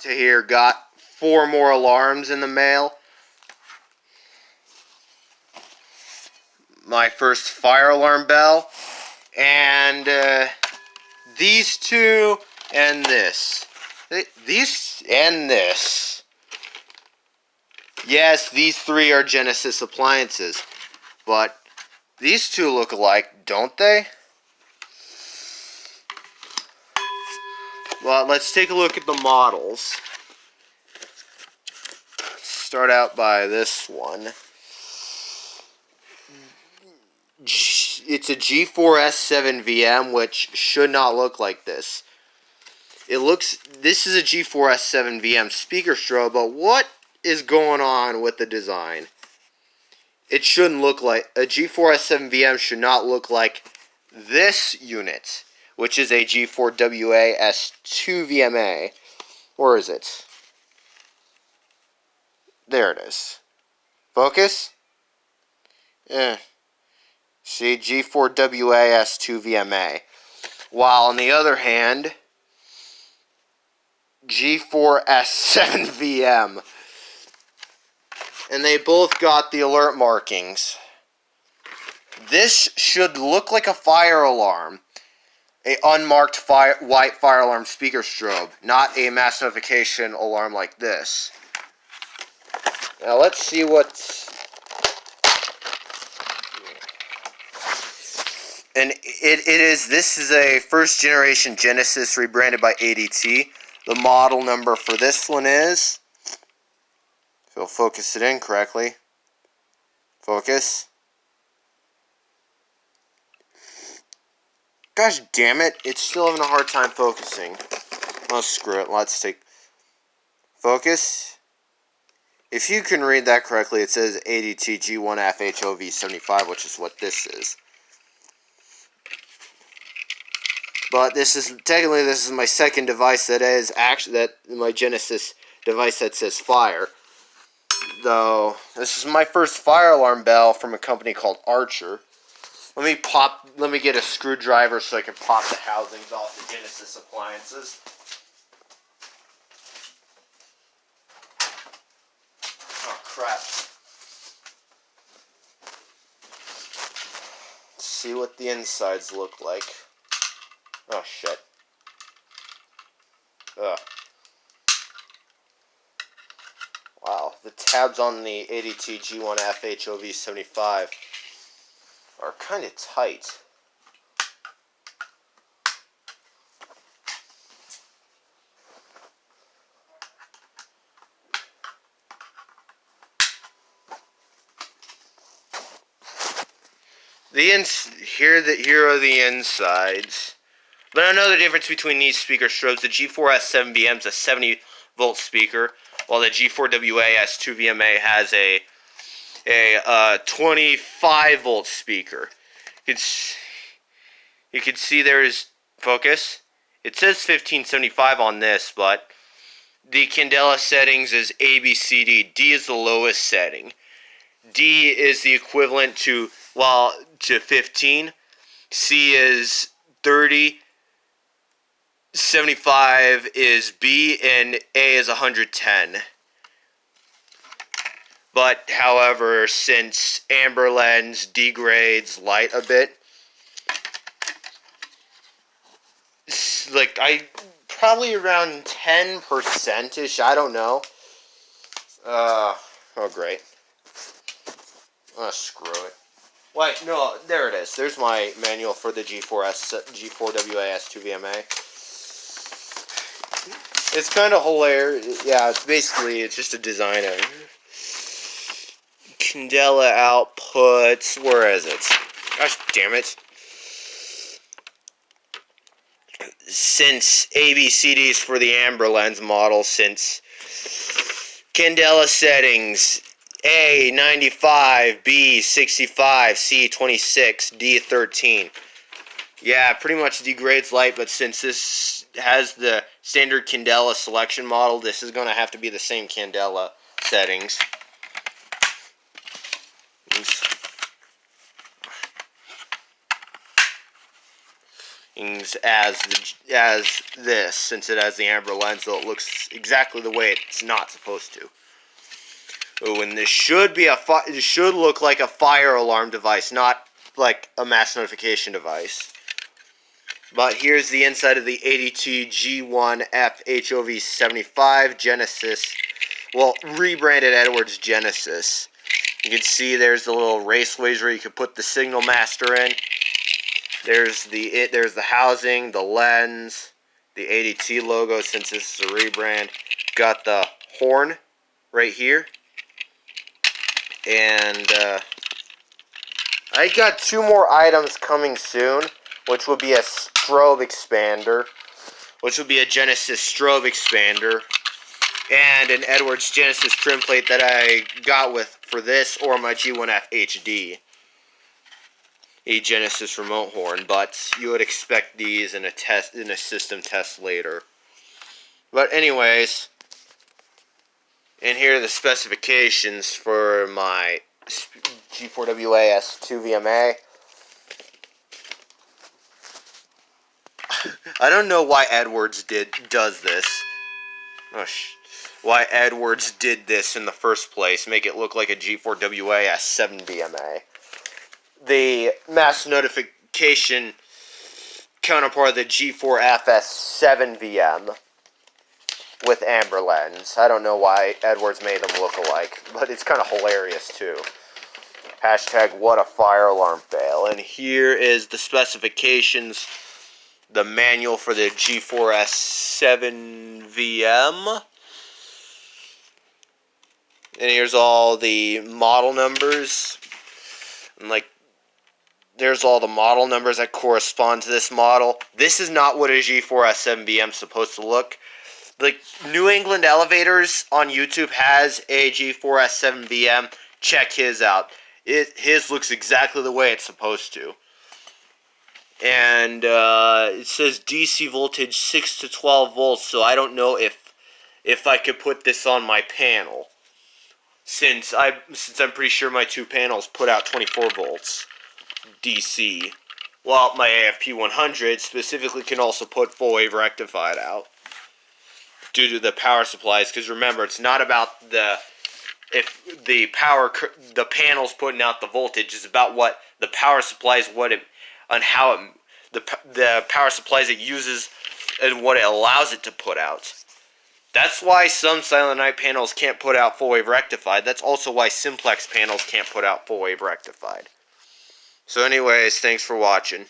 to here got 4 more alarms in the mail. My first fire alarm bell, and these 2 and this. These and this. Yes, these 3 are Genesis appliances, but these 2 look alike, don't they? Well, let's take a look at the models. Start out by this one. It's a G4S7 VM, which should not look like this. This is a G4S7 VM speaker strobe, but what is going on with the design? It shouldn't look like, a G4S7 VM should not look like this unit, which is a G4WA S2 VMA. Where is it? There it is. Focus? See, G4WA S2 VMA. While on the other hand, G4S7 VM. And they both got the alert markings. This should look like a fire alarm. A unmarked white fire alarm speaker strobe, not a mass notification alarm like this. Now let's see what's... And this is a first generation Genesis rebranded by ADT. The model number for this one is, if you'll focus it in correctly, focus. Gosh damn it, it's still having a hard time focusing. Oh, screw it, let's take, focus. If you can read that correctly, it says ADT G1FHOV75, which is what this is. But this is my second device that is actually my Genesis device that says fire. Though this is my first fire alarm bell from a company called Archer. Let me get a screwdriver so I can pop the housings off the Genesis appliances. Oh crap. Let's see what the insides look like. Oh shit. Ugh. Wow, the tabs on the ADT G1FHOV75 are kind of tight. Here are the insides. But another difference between these speaker strobes, the G4S7 VM is a 70 volt speaker, while the G4WA S2 VMA has a 25 volt speaker. You can see there's focus. It says 1575 on this, but the Candela settings is A, B, C, D. D is the lowest setting. D is the equivalent to 15. C is 30. 75 is B, and A is 110. But, however, since amber lens degrades light a bit, like, probably around 10%-ish, I don't know. Oh, great. Oh, screw it. Wait, no, there it is. There's my manual for the G4WA S2 VMA. It's kind of hilarious. Yeah, it's just a design of Candela outputs. Where is it? Gosh damn it. Since ABCD is for the amber lens model, since Candela settings A 95, B 65, C 26, D 13. Yeah, pretty much degrades light, but since this has the standard Candela selection model, this is going to have to be the same Candela settings. as this, since it has the amber lens, so it looks exactly the way it's not supposed to. Oh, and this should look like a fire alarm device, not like a mass notification device. But here's the inside of the 82 G1F HOV75 Genesis, well, rebranded Edwards Genesis. You can see there's the little raceways where you can put the signal master in. There's the housing, the lens, the ADT logo since this is a rebrand. Got the horn right here. And I got 2 more items coming soon, which will be a strobe expander, which will be a Genesis strobe expander, and an Edwards Genesis trim plate that I got for this or my G1F HD. A Genesis remote horn, but you would expect these in a system test later. But anyways, and here are the specifications for my G4WA S2VMA. I don't know why Edwards does this. Why Edwards did this in the first place, make it look like a G4WA S7VMA. The mass notification counterpart of the G4FS7VM with amber lens. I don't know why Edwards made them look alike, but it's kind of hilarious too. Hashtag what a fire alarm fail. And here is the specifications, the manual for the G4S7VM. And here's all the model numbers. And there's all the model numbers that correspond to this model. This is not what a G4S7VM is supposed to look. Like, New England Elevators on YouTube has a G4S7VM. Check his out. His looks exactly the way it's supposed to. And it says DC voltage 6 to 12 volts, so I don't know if I could put this on my panel. Since I'm pretty sure my 2 panels put out 24 volts DC. Well, my AFP 100 specifically can also put full wave rectified out due to the power supplies. Because remember, it's not about if the panels putting out the voltage. It's about what the power supplies, the power supplies it uses, and what it allows it to put out. That's why some Silent Night panels can't put out full wave rectified. That's also why Simplex panels can't put out full wave rectified. So anyways, thanks for watching.